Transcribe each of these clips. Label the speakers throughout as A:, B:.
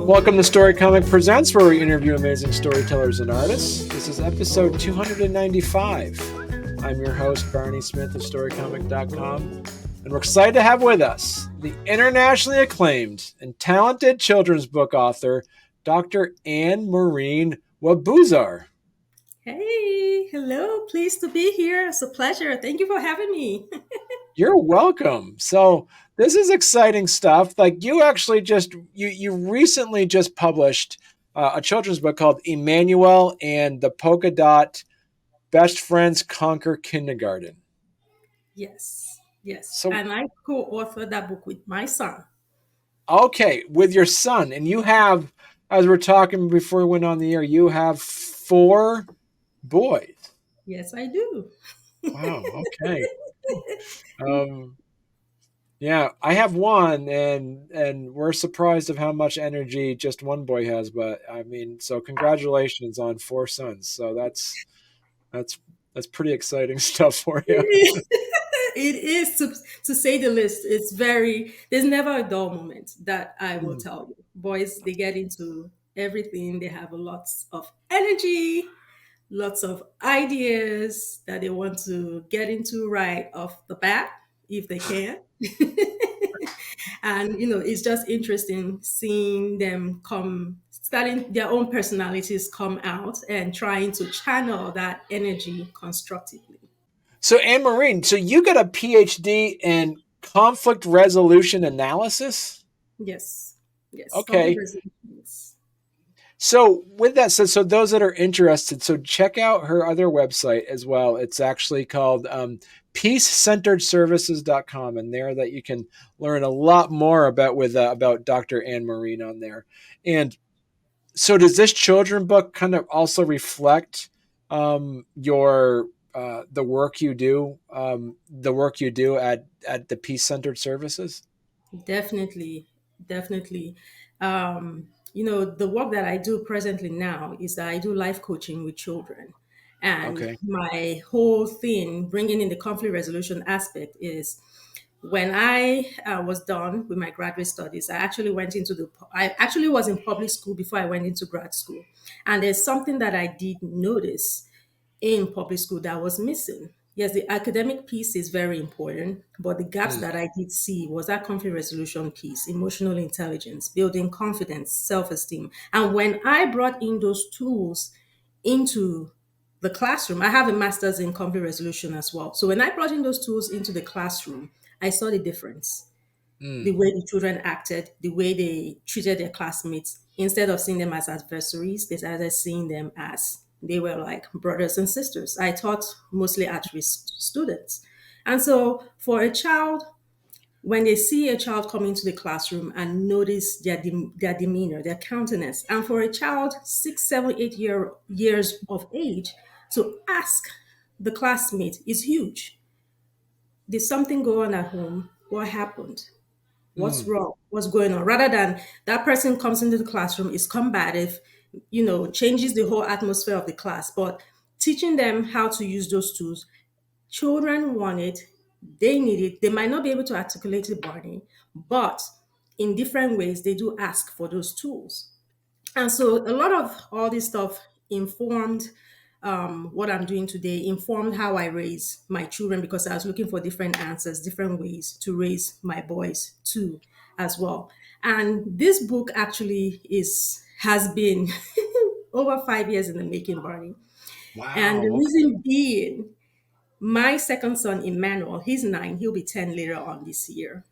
A: Welcome to Storycomic Presents, where we interview amazing storytellers and artists. This is episode 295. I'm your host, Barney Smith of Storycomic.com, and we're excited to have with us the internationally acclaimed and talented children's book author, Dr. Maureen Nwabuzor.
B: Hey, hello. Pleased to be here. It's a pleasure. Thank you for having me.
A: You're welcome. So this is exciting stuff. Like you actually you recently just published a children's book called Emmanuel and the Polka Dot Best Friends Conquer Kindergarten.
B: Yes.
A: So,
B: And I co-authored that book with my son.
A: okay, with your son. And you have, as we're talking before we went on the air, you have 4 boys.
B: Yes, I do.
A: Wow. Okay. Yeah, I have one, and we're surprised of how much energy just one boy has. But I mean, so congratulations on 4 sons. So that's pretty exciting stuff for you.
B: It is, to say the least. There's never a dull moment, that I will tell you. Boys, they get into everything. They have lots of energy, lots of ideas that they want to get into right off the bat, if they can. And it's just interesting seeing them starting their own personalities come out and trying to channel that energy constructively.
A: So, Maureen, so you got a PhD in conflict resolution analysis?
B: Yes, conflict
A: Okay.
B: resolutions.
A: So with that said, so those that are interested, so check out her other website as well. It's actually called peacecenteredservices.com, and there that you can learn a lot more about Dr. Maureen on there. And so does this children book kind of also reflect your the work you do at the Peace Centered Services?
B: Definitely. The work that I do presently now is that I do life coaching with children. And
A: Okay.
B: my whole thing, bringing in the conflict resolution aspect, is when I was done with my graduate studies, I actually was in public school before I went into grad school. And there's something that I did notice in public school that was missing. Yes, the academic piece is very important, but the gaps
A: Mm.
B: that I did see was that conflict resolution piece, emotional intelligence, building confidence, self esteem. And when I brought in those tools into the classroom, I have a master's in conflict resolution as well. So when I brought in those tools into the classroom, I saw the difference. The
A: Mm.
B: way the children acted, the way they treated their classmates, instead of seeing them as adversaries, they started seeing them as they were like brothers and sisters. I taught mostly at risk students. And so for a child, when they see a child come into the classroom and notice their demeanor, their countenance, and for a child 6, 7, 8 years of age to ask the classmate is huge. Did something go on at home? What happened? What's
A: Mm.
B: wrong? What's going on? Rather than that person comes into the classroom, is combative, changes the whole atmosphere of the class. But teaching them how to use those tools, children want it, they need it. They might not be able to articulate it, Barney, but in different ways, they do ask for those tools. And so a lot of all this stuff informed what I'm doing today, informed how I raise my children, because I was looking for different answers, different ways to raise my boys too, as well. And this book actually has been over 5 years in the making, Barney. And the
A: Wow.
B: reason being, my second son, Emmanuel, he's 9, he'll be 10 later on this year.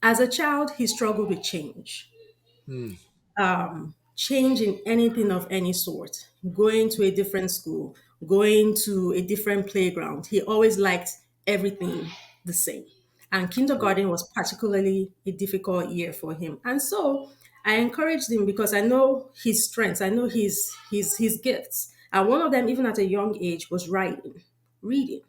B: As a child, he struggled with change.
A: Mm.
B: Change in anything of any sort, going to a different school, going to a different playground. He always liked everything the same. And kindergarten was particularly a difficult year for him. And so I encouraged him because I know his strengths, I know his gifts. And one of them, even at a young age, was writing, reading.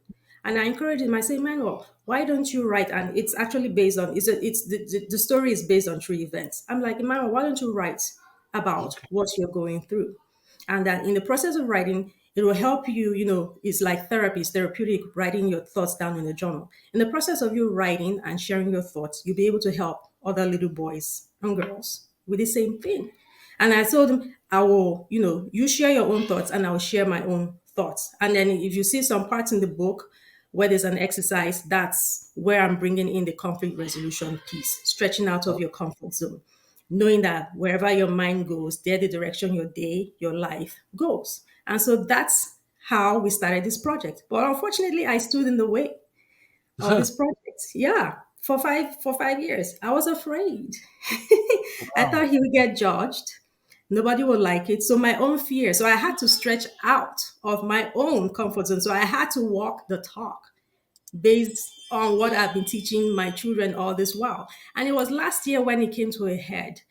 B: And I encouraged him. I say, Manuel, why don't you write? And it's actually based on the story is based on true events. I'm like, Emmanuel, why don't you write about
A: Okay.
B: what you're going through? And that in the process of writing, it will help you, it's like therapy, it's therapeutic, writing your thoughts down in a journal. In the process of you writing and sharing your thoughts, you'll be able to help other little boys and girls. with the same thing. And I told him, I will, you share your own thoughts and I'll share my own thoughts. And then if you see some parts in the book where there's an exercise, that's where I'm bringing in the conflict resolution piece, stretching out of your comfort zone, knowing that wherever your mind goes, there the direction your day, your life goes. And so that's how we started this project. But unfortunately, I stood in the way of this project. Yeah, for 5 years. I was afraid. I
A: Wow.
B: thought he would get judged. Nobody would like it. So my own fear. So I had to stretch out of my own comfort zone. So I had to walk the talk based on what I've been teaching my children all this while. And it was last year when it came to a head.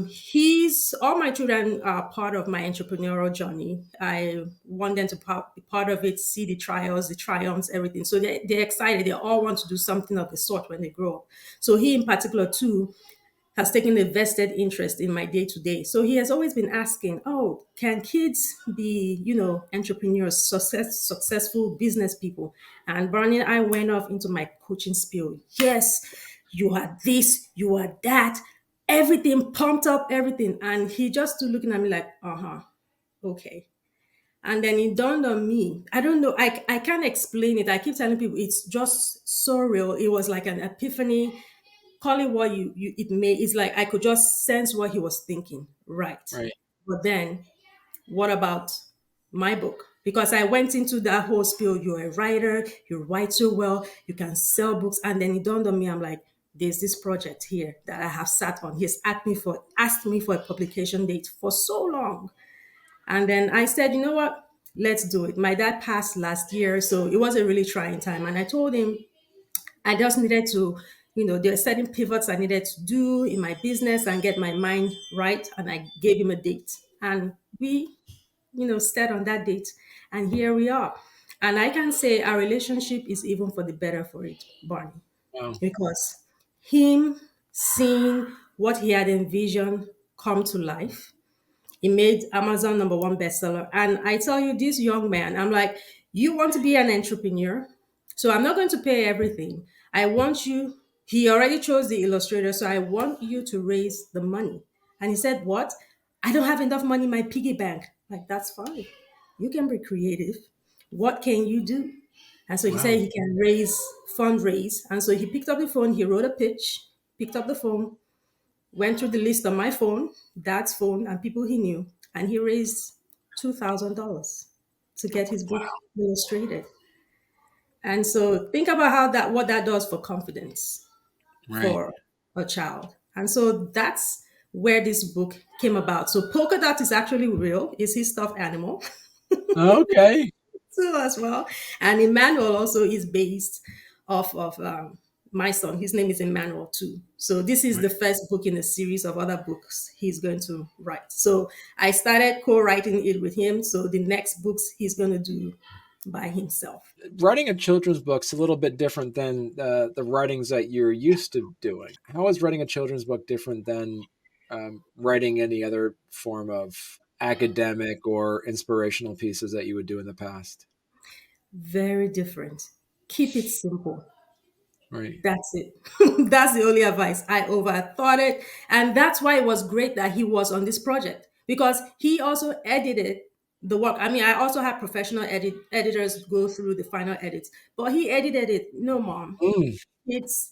B: He's all my children are part of my entrepreneurial journey. I want them to be part of it, see the trials, the triumphs, everything. So they're excited. They all want to do something of the sort when they grow up. So he, in particular, too, has taken a vested interest in my day to day. So he has always been asking, "Oh, can kids be, entrepreneurs, successful business people?" And Barney and I went off into my coaching spiel. Yes, you are this, you are that, everything pumped up, everything. And he just stood looking at me like, okay. And then it dawned on me. I don't know. I can't explain it. I keep telling people it's just so real. It was like an epiphany. Call it what it may. It's like I could just sense what he was thinking. Right.
A: Right.
B: But then what about my book? Because I went into that whole spiel. You're a writer, you write so well, you can sell books. And then it dawned on me, I'm like, there's this project here that I have sat on. He's asked me for a publication date for so long. And then I said, you know what? Let's do it. My dad passed last year, so it was a really trying time. And I told him I just needed to, there are certain pivots I needed to do in my business and get my mind right. And I gave him a date. And we, stayed on that date. And here we are. And I can say our relationship is even for the better for it, Barney,
A: Wow.
B: because him seeing what he had envisioned come to life, he made Amazon number one bestseller. And I tell you, this young man, I'm like, you want to be an entrepreneur? So I'm not going to pay everything. I want you, he already chose the illustrator. So I want you to raise the money. And he said, what? I don't have enough money in my piggy bank. Like, that's fine. You can be creative. What can you do? And so he said
A: Wow.
B: he can fundraise. And so he picked up the phone, he wrote a pitch, picked up the phone, went through the list on my phone, dad's phone, and people he knew, and he raised $2,000 to get his book
A: Wow.
B: illustrated. And so think about what that does for confidence
A: Right.
B: for a child. And so that's where this book came about. So Polka Dot is actually real, is his stuffed animal
A: Okay.
B: too as well. And Emmanuel also is based off of my son. His name is Emmanuel too. So this is
A: Right.
B: the first book in a series of other books he's going to write. So I started co-writing it with him. So the next books he's going to do by himself.
A: Writing a children's book's a little bit different than the writings that you're used to doing. How is writing a children's book different than writing any other form of academic or inspirational pieces that you would do in the past?
B: Very different. Keep it simple.
A: Right.
B: That's it. That's the only advice. I overthought it. And that's why it was great that he was on this project because he also edited the work. I mean, I also had professional editors go through the final edits, but he edited it. No, mom,
A: Mm.
B: it's,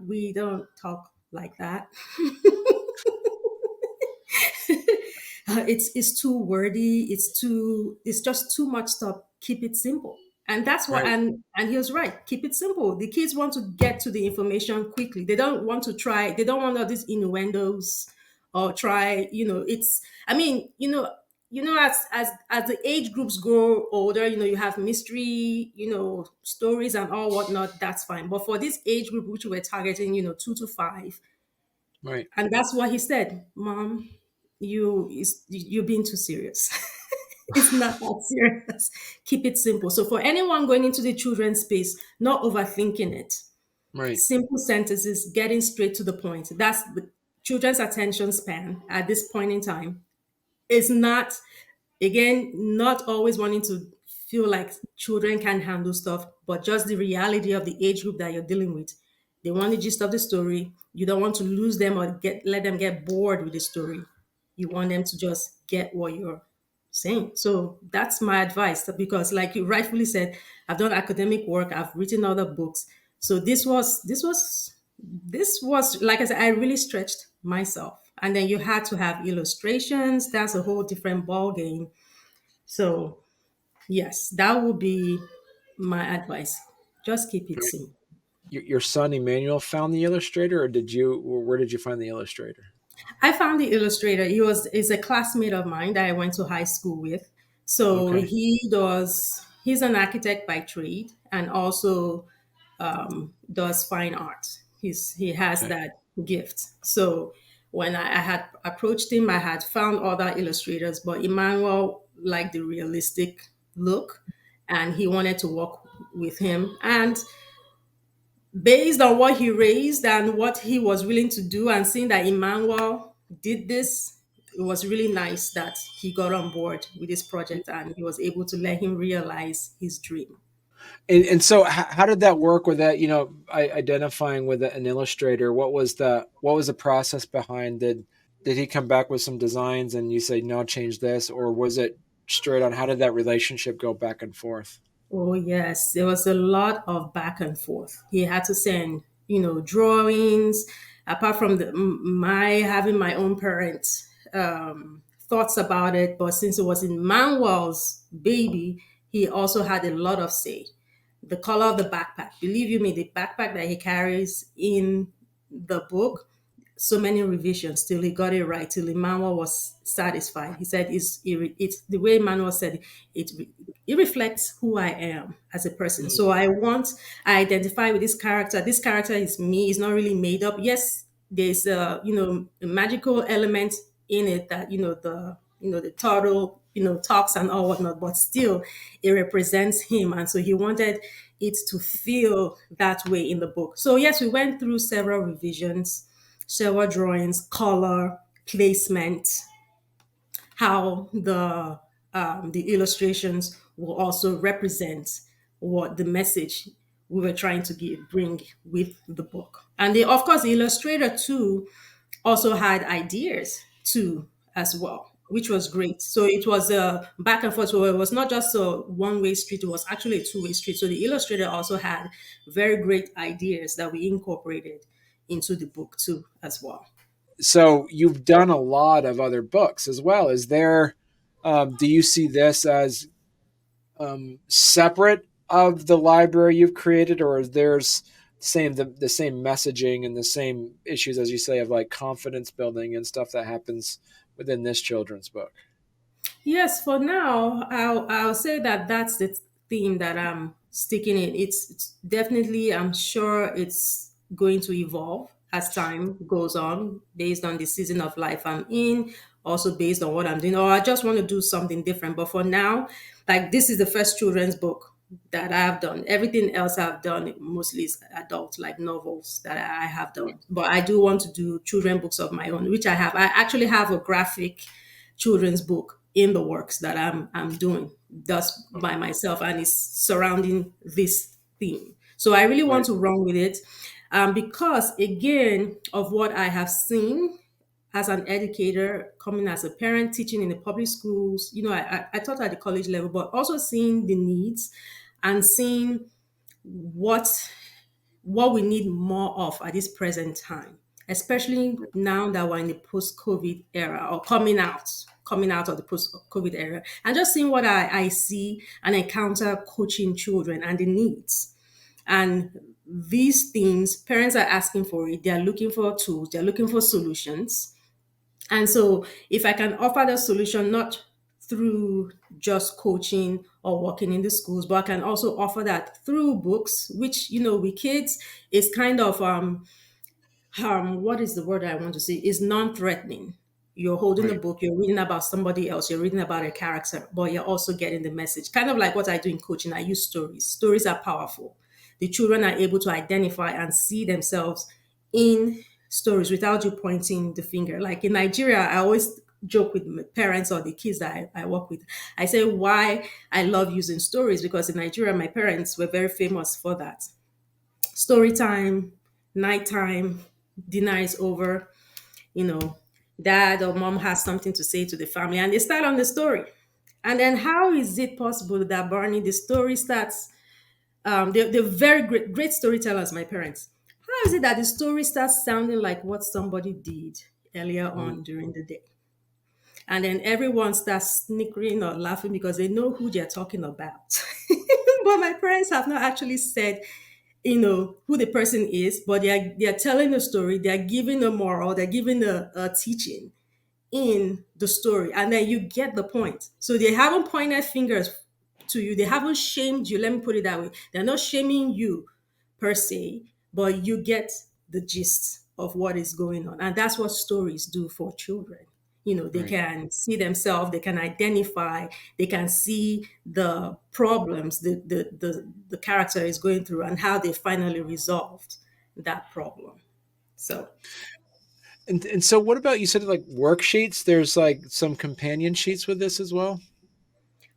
B: we don't talk like that. It's too wordy. It's just too much stuff. Keep it simple. And that's what
A: Right.
B: and he was right. Keep it simple. The kids want to get to the information quickly. They don't want to try, they don't want all these innuendos or try, it's I mean, as the age groups grow older, you have mystery, stories and all whatnot, that's fine. But for this age group which we're targeting, 2 to 5,
A: Right.
B: and that's what he said, Mom, you're being too serious. It's not that serious. Keep it simple. So for anyone going into the children's space, not overthinking it.
A: Right.
B: Simple sentences, getting straight to the point. That's the children's attention span at this point in time. Is not, again, not always wanting to feel like children can handle stuff, but just the reality of the age group that you're dealing with. They want the gist of the story. You don't want to lose them or let them get bored with the story. You want them to just get what you're saying. So that's my advice, because like you rightfully said, I've done academic work, I've written other books. So this was like I said, I really stretched myself. And then you had to have illustrations. That's a whole different ball game. So yes, that would be my advice. Just keep it simple.
A: Your son Emmanuel found the illustrator, or did you? Or where did you find the illustrator?
B: I found the illustrator. Is a classmate of mine that I went to high school with. So
A: Okay.
B: he's an architect by trade, and also does fine art. He has
A: Okay.
B: that gift. So when I had approached him, I had found other illustrators, but Emmanuel liked the realistic look, and he wanted to work with him. And based on what he raised and what he was willing to do, and seeing that Emmanuel did this, it was really nice that he got on board with this project and he was able to let him realize his dream.
A: And so, how did that work with that? Identifying with an illustrator. What was the process behind? Did he come back with some designs and you say no, change this, or was it straight on? How did that relationship go back and forth?
B: Oh, yes. There was a lot of back and forth. He had to send, drawings, apart from my having my own parents' thoughts about it. But since it was in Manuel's baby, he also had a lot of say. The color of the backpack. Believe you me, the backpack that he carries in the book, so many revisions till he got it right, till Emmanuel was satisfied. He said, it's the way Emmanuel said it reflects who I am as a person. So I identify with this character. This character is me. It's not really made up. Yes, there's a magical element in it that the turtle talks and all whatnot, but still it represents him, and so he wanted it to feel that way in the book. So yes, we went through several revisions, several drawings, color, placement, how the illustrations will also represent what the message we were trying to bring with the book. And of course, the illustrator too also had ideas too as well, which was great. So it was a back and forth. So it was not just a one-way street; it was actually a two-way street. So the illustrator also had very great ideas that we incorporated into the book too as well.
A: So you've done a lot of other books as well. Is there? Do you see this as separate of the library you've created, or is there's the same messaging and the same issues as you say of like confidence building and stuff that happens within this children's book?
B: Yes, for now, I'll say that that's the theme that I'm sticking in. It's definitely, I'm sure it's going to evolve as time goes on, based on the season of life I'm in, also based on what I'm doing, or I just want to do something different. But for now, like this is the first children's book that I've done. Everything else I've done mostly is adult, like novels that I have done. But I do want to do children books of my own, which I have. I actually have a graphic children's book in the works that I'm doing just by myself, and it's surrounding this theme. So I really want
A: Right.
B: to run with it, because again of what I have seen as an educator, coming as a parent, teaching in the public schools. I taught at the college level, but also seeing the needs and seeing what what we need more of at this present time, especially now that we're in the post-COVID era, or coming out of the post-COVID era, and just seeing what I see and encounter coaching children and the needs. And these things, parents are asking for it. They're looking for tools, they're looking for solutions. And so, if I can offer the solution not through just coaching or working in the schools, but I can also offer that through books, which, with kids is kind of what is the word I want to say? Is non-threatening. You're holding the
A: Right.
B: book, you're reading about somebody else, you're reading about a character, but you're also getting the message. Kind of like what I do in coaching. I use stories. Stories are powerful. The children are able to identify and see themselves in stories without you pointing the finger. Like in Nigeria, I always joke with my parents or the kids that I work with. I say why I love using stories, because in Nigeria, my parents were very famous for that. Story time, nighttime, dinner is over, you know, dad or mom has something to say to the family, and they start on the story. And then how is it possible that Barney, the story starts, they're very great storytellers, my parents. How is it that the story starts sounding like what somebody did earlier
A: Mm,
B: on during the day? And then everyone starts snickering or laughing because they know who they're talking about. But my parents have not actually said, who the person is, but they are telling a story, they're giving a moral, they're giving a teaching in the story, and then you get the point. So they haven't pointed fingers to you, they haven't shamed you. Let me put it that way. They're not shaming you per se, but you get the gist of what is going on. And that's what stories do for children. They
A: right.
B: can see themselves, they can identify, they can see the problems the character is going through and how they finally resolved that problem. So
A: And so what about, you said like worksheets? There's like some companion sheets with this as well?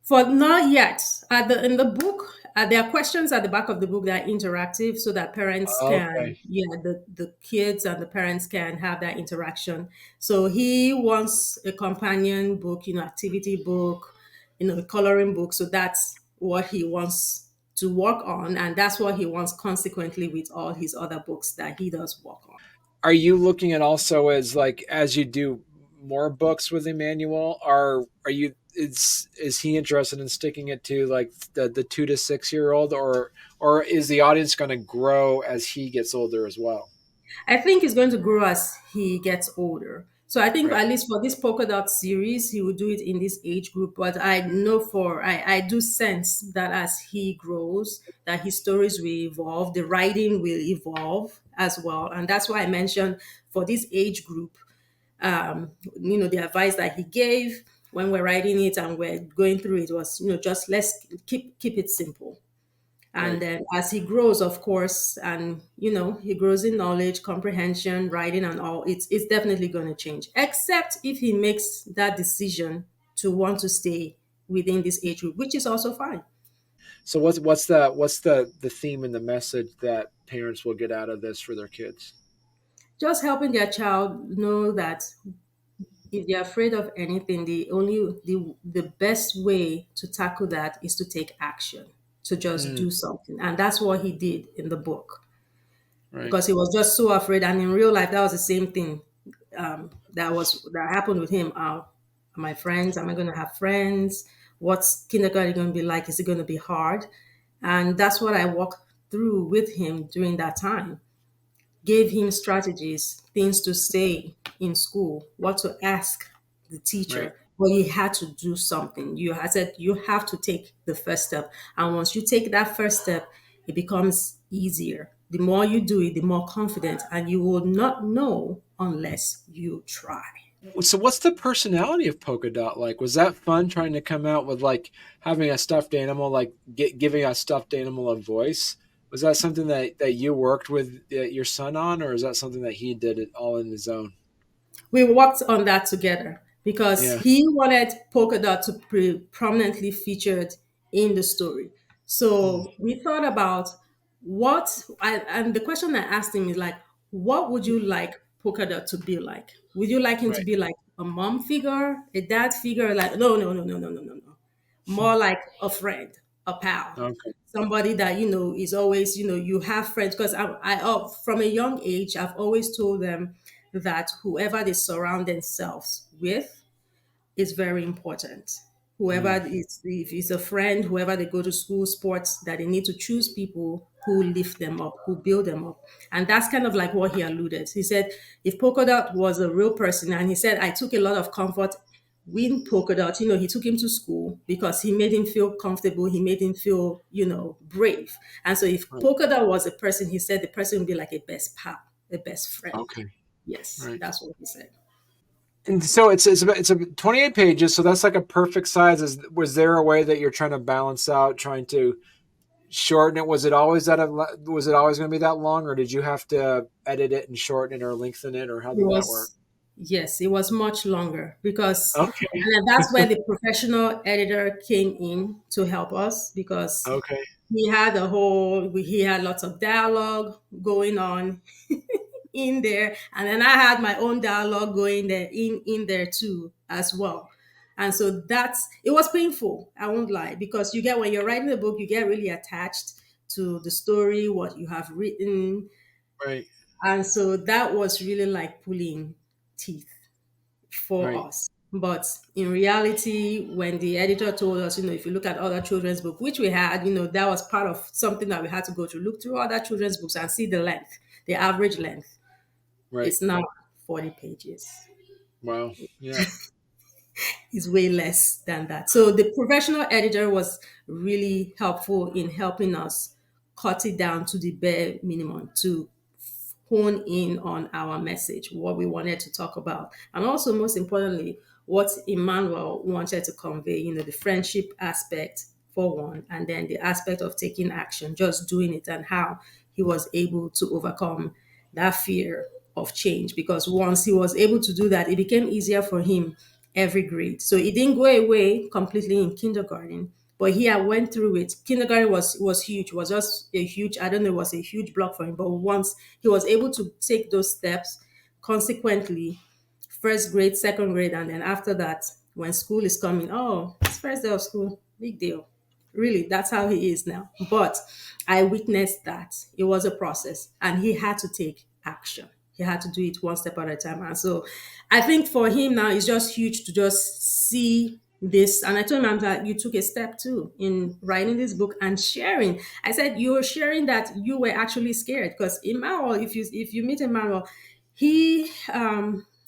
B: for not yet. In the book, there are questions at the back of the book that are interactive, so that parents
A: Okay.
B: can, yeah, the kids and the parents can have that interaction. So he wants a companion book, activity book, a coloring book. So that's what he wants to work on, and that's what he wants consequently with all his other books that he does work on.
A: Are you looking at also as like, as you do more books with Emmanuel, are you, is he interested in sticking it to like the 2 to 6 year old, or is the audience going to grow as he gets older as well?
B: I think it's going to grow as he gets older. So I think
A: Right.
B: at least for this polka dot series, he will do it in this age group. But I know I do sense that as he grows, that his stories will evolve, the writing will evolve as well. And that's why I mentioned for this age group, the advice that he gave when we're writing it and we're going through it was, just let's keep it simple. And
A: Right.
B: then as he grows, of course, and he grows in knowledge, comprehension, writing, and all, it's definitely going to change. Except if he makes that decision to want to stay within this age group, which is also fine.
A: So what's the theme and the message that parents will get out of this for their kids?
B: Just helping their child know that if they're afraid of anything, the best way to tackle that is to take action, to just
A: Mm,
B: do something. And that's what he did in the book,
A: right.
B: because he was just so afraid. And in real life, that was the same thing that happened with him. My friends, am I going to have friends? What's kindergarten going to be like? Is it going to be hard? And that's what I walked through with him during that time. Gave him strategies, things to say in school, what to ask the
A: Right.
B: teacher. But he had to do something. I said you have to take the first step, and once you take that first step, it becomes easier. The more you do it, the more confident, and you will not know unless you try.
A: So what's the personality of Polka Dot like? Was that fun trying to come out with like having a stuffed animal, like giving a stuffed animal a voice? Was that something that you worked with your son on, or is that something that he did it all in his own?
B: We worked on that together because
A: Yeah.
B: he wanted polka dot to be prominently featured in the story.
A: Mm,
B: So we thought about and the question I asked him is like, what would you like polka dot to be like? Would you like him to
A: right.
B: be like a mom figure, a dad figure? Like, no, no, no, no, no, no, no, no. More like a friend, a pal,
A: Okay.
B: somebody that is always, you have friends. Because from a young age, I've always told them that whoever they surround themselves with is very important. Whoever
A: Mm,
B: is, if it's a friend, whoever they go to school, sports, that they need to choose people who lift them up, who build them up. And that's kind of like what he alluded. He said, if Polka Dot was a real person, and he said, I took a lot of comfort with Polka Dot, he took him to school because he made him feel comfortable, he made him feel, brave. And so if
A: right.
B: Polka Dot was a person, he said the person would be like a best pal, a best friend.
A: Okay.
B: Yes,
A: Right.
B: that's what he said.
A: And so it's a 28 pages, so that's like a perfect size. Was there a way that you're trying to balance out, trying to shorten it? Was it always going to be that long, or did you have to edit it and shorten it or lengthen it, or how
B: It
A: did that work?
B: was, yes, it was much longer because,
A: Okay.
B: and then that's where the professional editor came in to help us because
A: Okay.
B: he had lots of dialogue going on in there, and then I had my own dialogue going there in there too as well. And so that's it was painful, I won't lie, because you get when you're writing a book, you get really attached to the story, what you have written.
A: Right.
B: And so that was really like pulling teeth for
A: Right.
B: us. But in reality, when the editor told us, if you look at other children's book, which we had, that was part of something that we had to go through, look through other children's books and see the length, the average length.
A: Right.
B: It's not 40 pages.
A: Wow. Yeah.
B: Is way less than that. So the professional editor was really helpful in helping us cut it down to the bare minimum to hone in on our message, what we wanted to talk about, and also most importantly, what Emmanuel wanted to convey, the friendship aspect for one, and then the aspect of taking action, just doing it, and how he was able to overcome that fear of change. Because once he was able to do that, it became easier for him every grade. So it didn't go away completely in kindergarten, but he had went through it. Kindergarten was huge, was just a huge, I don't know, it was a huge block for him. But once he was able to take those steps consequently, first grade, second grade, and then after that, when school is coming, oh, it's first day of school, big deal. Really, that's how he is now. But I witnessed that it was a process and he had to take action. He had to do it one step at a time. And so I think for him now, it's just huge to just see this. And I told him that you took a step too in writing this book and sharing. I said you were sharing that you were actually scared, because Emmanuel, if you meet Emmanuel, he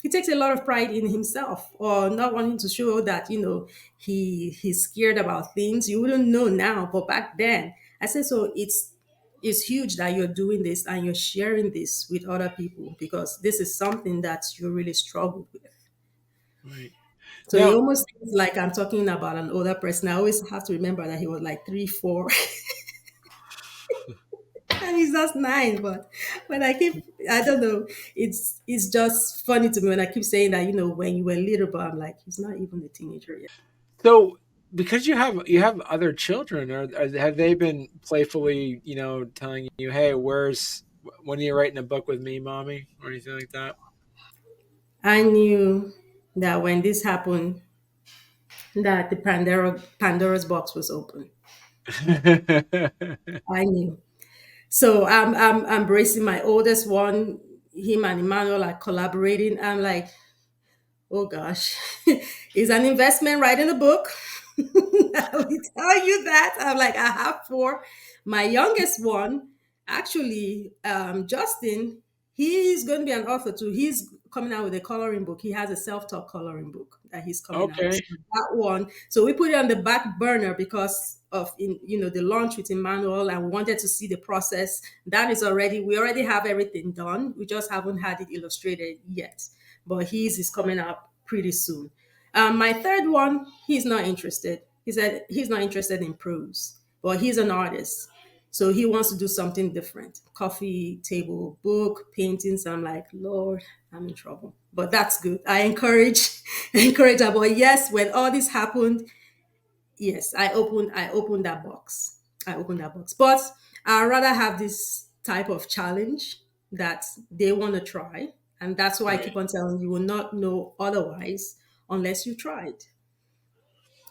B: takes a lot of pride in himself, or not wanting to show that he's scared about things. You wouldn't know now, but back then, I said, so it's huge that you're doing this and you're sharing this with other people, because this is something that you really struggled with.
A: Right.
B: So it
A: Now,
B: almost feels like I'm talking about an older person. I always have to remember that he was like 3, 4, and he's just 9. But when I don't know, it's just funny to me when I keep saying that, when you were little, but I'm like, he's not even a teenager yet.
A: so because you have other children, or have they been playfully, telling you, "Hey, when are you writing a book with me, mommy?" or anything like that?
B: I knew that when this happened, that the Pandora's box was open. I knew. So I'm bracing my oldest one. Him and Emmanuel are collaborating. I'm like, oh gosh, it's an investment writing a book. I will tell you that. I'm like, I have 4. My youngest one, actually, Justin, he's going to be an author too. He's coming out with a coloring book. He has a self-taught coloring book that he's coming out with.
A: Okay.
B: So that one, so we put it on the back burner because of the launch with Emmanuel, and we wanted to see the process. We already have everything done. We just haven't had it illustrated yet, but his is coming out pretty soon. My third one, he's not interested. He said he's not interested in prose, but he's an artist. So he wants to do something different: coffee table, book, paintings. I'm like, Lord, I'm in trouble. But that's good. I encourage, encourage that. But yes, when all this happened, yes, I opened that box. I opened that box. But I'd rather have this type of challenge that they want to try. And that's why I
A: Right.
B: keep on telling you, you will not know otherwise unless you try it.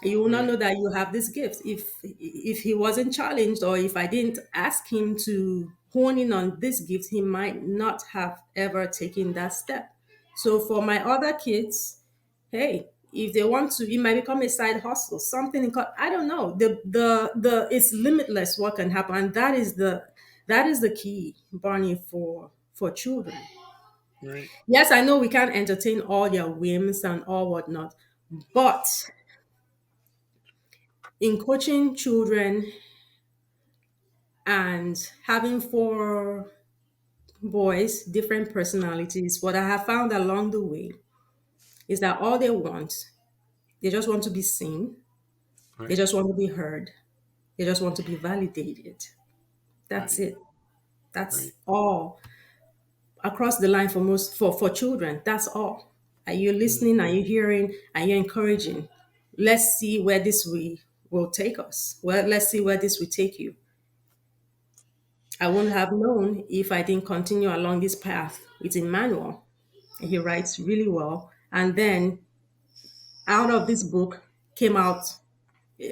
B: You will not
A: Right.
B: know that you have this gift if he wasn't challenged, or if I didn't ask him to hone in on this gift, he might not have ever taken that step. So for my other kids, hey, if they want to, it might become a side hustle, something I don't know. The it's limitless what can happen, and that is the key, Barney, for children.
A: Right.
B: Yes, I know we can't entertain all their whims and all whatnot, but in coaching children and having 4 boys, different personalities, what I have found along the way is that all they just want to be seen, they
A: Right.
B: just want to be heard, they just want to be validated. That's
A: Right.
B: it. That's
A: Right.
B: all across the line for children. That's all. Are you
A: Mm.
B: listening? Are you hearing? Are you encouraging? Let's see where this will take us. Well, let's see where this will take you. I wouldn't have known if I didn't continue along this path with Emmanuel. He writes really well. And then out of this book came out,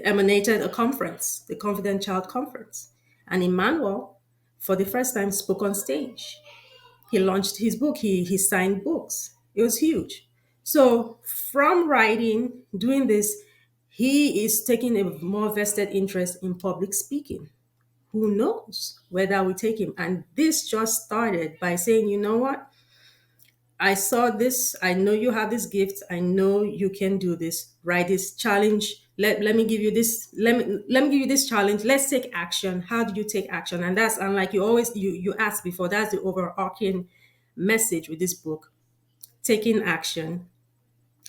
B: emanated a conference, the Confident Child Conference. And Emmanuel, for the first time, spoke on stage. He launched his book, he signed books. It was huge. So from writing, doing this, he is taking a more vested interest in public speaking. Who knows where that will take him? And this just started by saying, you know what? I saw this. I know you have this gift. I know you can do this. Write this challenge. Let me give you this. Let me give you this challenge. Let's take action. How do you take action? And that's unlike you always you asked before. That's the overarching message with this book. Taking action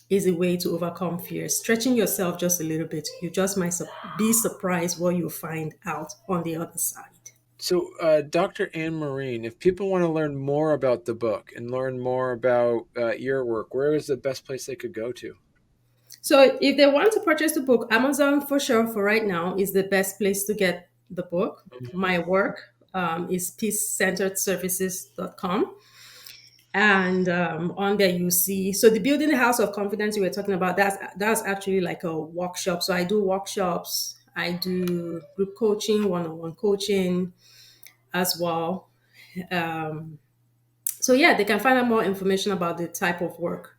B: is a way to overcome fear. Stretching yourself just a little bit. You just might be surprised what you'll find out on the other side.
A: So, Dr. Anne Maureen, if people want to learn more about the book and learn more about your work, where is the best place they could go to?
B: So if they want to purchase the book, Amazon for sure for right now is the best place to get the book.
A: Mhm.
B: My work is peacecenteredservices.com. And on there you see, so the building the house of confidence you were talking about, that's actually like a workshop. So I do workshops, I do group coaching, one-on-one coaching as well. So yeah, they can find out more information about the type of work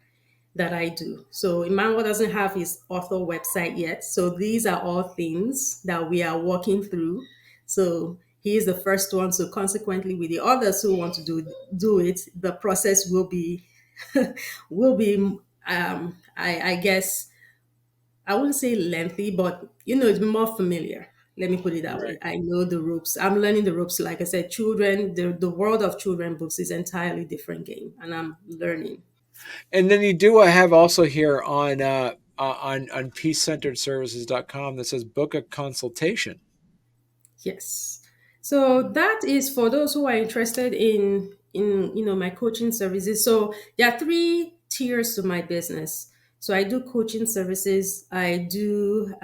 B: that I do. So Emmanuel doesn't have his author website yet. So these are all things that we are working through. So he is the first one. So consequently, with the others who want to do it, the process will be will be I guess I wouldn't say lengthy, but it's more familiar. Let me put it that way.
A: Right.
B: I know the ropes. I'm learning the ropes. Like I said, children, the world of children books is entirely different game, and I'm learning.
A: And then you do have also here on peacecenteredservices.com that says book a consultation.
B: Yes. So that is for those who are interested in my coaching services. So there are three tiers to my business. So I do coaching services. I do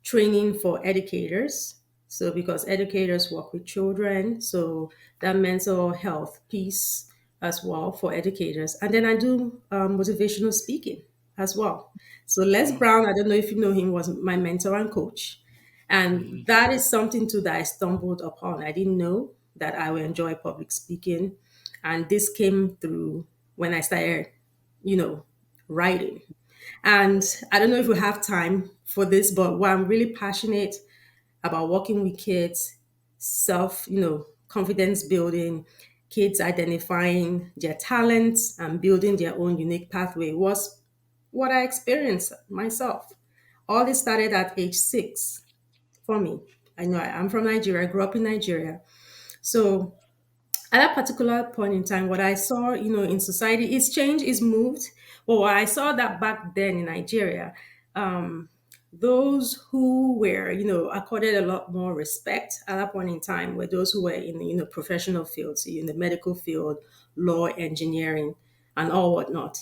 B: training for educators. So because educators work with children, so that mental health piece as well for educators. And then I do motivational speaking as well. So Les
A: Wow.
B: Brown, I don't know if you know him, was my mentor and coach. And
A: Mhm.
B: that is something too that I stumbled upon. I didn't know that I would enjoy public speaking. And this came through when I started, you know, writing. And I don't know if we have time for this, but what I'm really passionate about working with kids, confidence building, kids identifying their talents and building their own unique pathway was what I experienced myself. All this started at age 6 for me. I know I'm from Nigeria, I grew up in Nigeria. So at that particular point in time, what I saw, in society is change, is moved. But what I saw that back then in Nigeria, um, those who were, accorded a lot more respect at that point in time were those who were in the, professional fields, in the medical field, law, engineering, and all whatnot.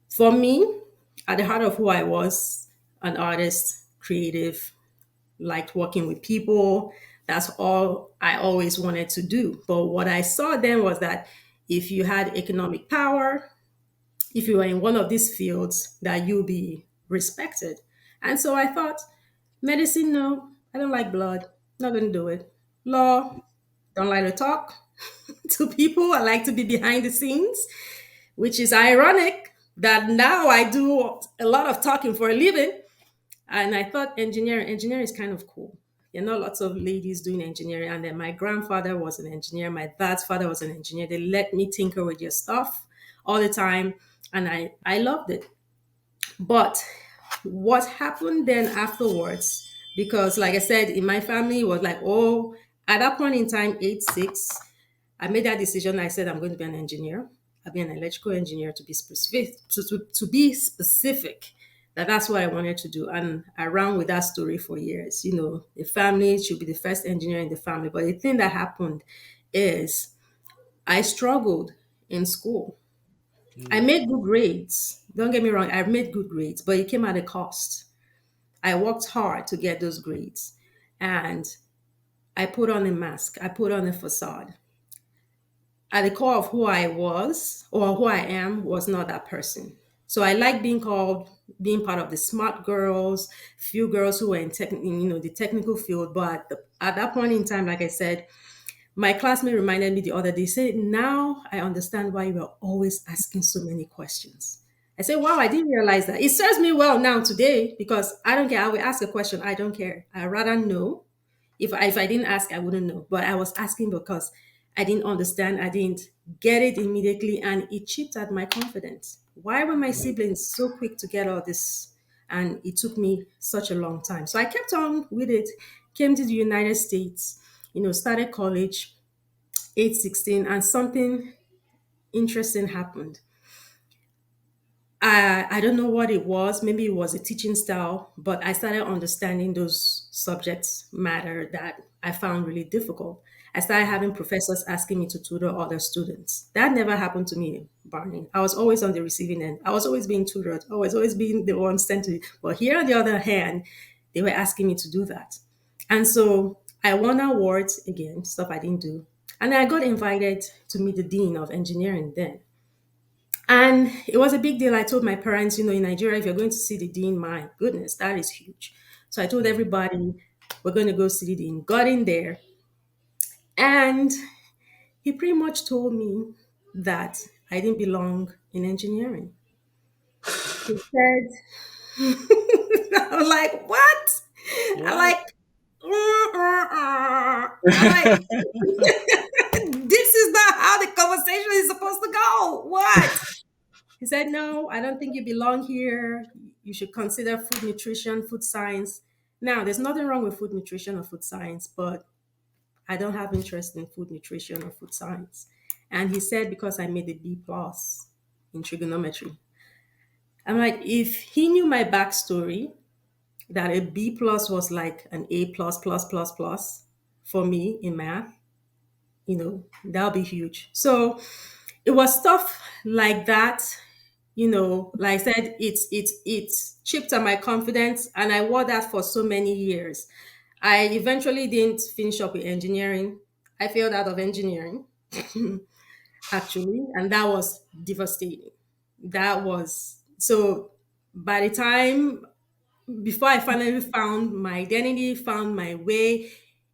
B: For me, at the heart of who I was, an artist, creative, liked working with people. That's all I always wanted to do. But what I saw then was that if you had economic power, if you were in one of these fields, that you'll be respected. And so I thought, medicine, no, I don't like blood, not gonna do it. Law, don't like to talk to people. I like to be behind the scenes, which is ironic that now I do a lot of talking for a living. And I thought engineering is kind of cool. There are not lots of ladies doing engineering. And then my grandfather was an engineer. My dad's father was an engineer. They let me tinker with your stuff all the time. And I loved it. But what happened then afterwards, because like I said, in my family, it was like, oh, at that point in time, age 6, I made that decision. I said, I'm going to be an engineer. I'll be an electrical engineer to be specific, to be specific. That's what I wanted to do. And I ran with that story for years. The family should be the first engineer in the family. But the thing that happened is I struggled in school. I
A: Mm.
B: made good grades. Don't get me wrong, I made good grades, but it came at a cost. I worked hard to get those grades. And I put on a mask, I put on a facade. At the core of who I was or who I am was not that person. So I like being called being part of the smart girls, few girls who were in the technical field. But at that point in time, like I said, my classmate reminded me the other day, said, now I understand why you are always asking so many questions. I said, wow, I didn't realize that. It serves me well now today because I don't care. I will ask a question. I don't care. I rather know. If I didn't ask, I wouldn't know. But I was asking because I didn't understand. I didn't get it immediately, and it chipped at my confidence. Why were my siblings so quick to get all this? And it took me such a long time. So I kept on with it, came to the United States, started college, age 16, and something interesting happened. I don't know what it was. Maybe it was a teaching style, but I started understanding those subjects matter that I found really difficult. I started having professors asking me to tutor other students. That never happened to me, Barney. I was always on the receiving end. I was always being tutored. I was always being the one sent to. But here, on the other hand, they were asking me to do that, and so I won awards again, stuff I didn't do, and I got invited to meet the dean of engineering then. And it was a big deal. I told my parents, in Nigeria, if you're going to see the dean, my goodness, that is huge. So I told everybody, we're going to go see the dean. Got in there, and he pretty much told me that I didn't belong in engineering. He said, I'm like, what? I'm
A: What?
B: like, I'm like, this is not how the conversation is supposed to go. What? He said, no, I don't think you belong here. You should consider food nutrition, food science. Now, there's nothing wrong with food nutrition or food science, but I don't have interest in food nutrition or food science. And he said, because I made a B plus in trigonometry. I'm like, if he knew my backstory, that a B plus was like an A plus plus plus plus for me in math, that'll be huge. So it was stuff like that. Like I said, it's chipped at my confidence, and I wore that for so many years. I eventually didn't finish up with engineering. I failed out of engineering, actually, and that was devastating. That was so. By the time before I finally found my identity, found my way,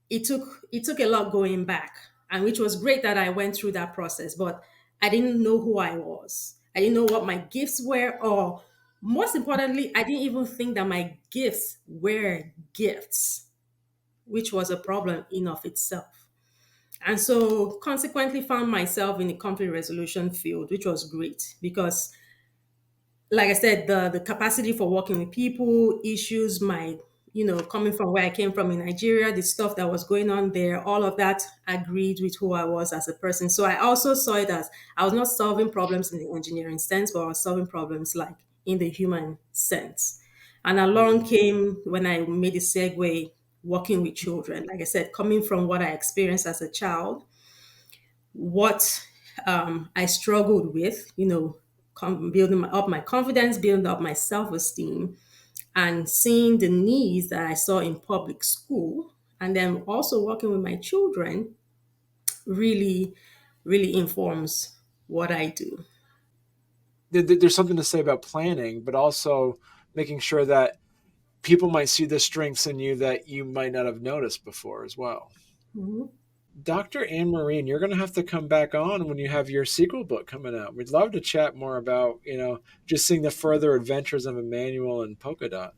B: it took a lot going back, and which was great that I went through that process. But I didn't know who I was. I didn't know what my gifts were, or most importantly, I didn't even think that my gifts were gifts, which was a problem in of itself. And so consequently found myself in the conflict resolution field, which was great because like I said, the capacity for working with people, issues, my coming from where I came from in Nigeria, the stuff that was going on there, all of that agreed with who I was as a person. So I also saw it as I was not solving problems in the engineering sense, but I was solving problems like in the human sense. And along came when I made a segue working with children. Like I said, coming from what I experienced as a child, what I struggled with, building up my confidence, building up my self esteem, and seeing the needs that I saw in public school, and then also working with my children really, really informs what I do.
A: There's something to say about planning, but also making sure that people might see the strengths in you that you might not have noticed before as well.
B: Mhm.
A: Dr. Anne Marine, you're going to have to come back on when you have your sequel book coming out. We'd love to chat more about, just seeing the further adventures of Emmanuel and Polka Dot.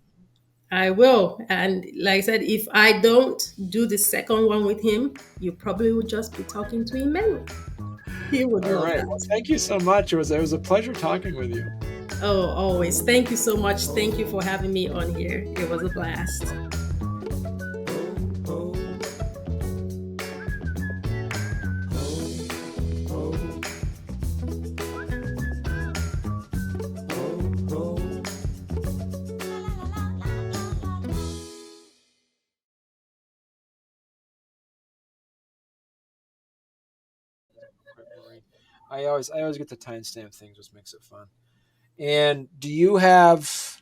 B: I will. And like I said, if I don't do the second one with him, you probably would just be talking to Emmanuel. He would
A: All
B: love
A: right. Well,
B: that.
A: thank you so much. It was a pleasure talking with you.
B: Oh, always. Thank you so much. Thank you for having me on here. It was a blast.
A: I always get the timestamp things, which makes it fun. And do you have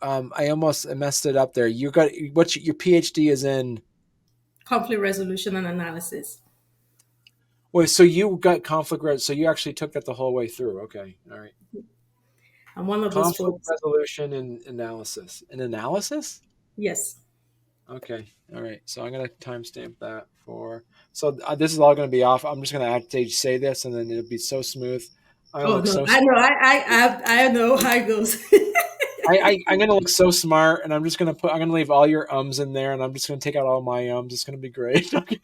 A: I almost messed it up there. You got what's your PhD is in
B: conflict resolution and analysis.
A: Wait, so you got so you actually took that the whole way through. Okay. All right.
B: I'm one of those
A: Conflict
B: folks.
A: resolution and analysis. An analysis?
B: Yes.
A: Okay. All right. So I'm going to timestamp that for. So this is all going to be off. I'm just going to actually say this, and then it'll be so smooth. I
B: Oh
A: look
B: no,
A: so.
B: I know. I know how it goes.
A: I'm going to look so smart, and I'm just going to put. I'm going to leave all your ums in there, and I'm just going to take out all my ums. It's going to be great. Okay.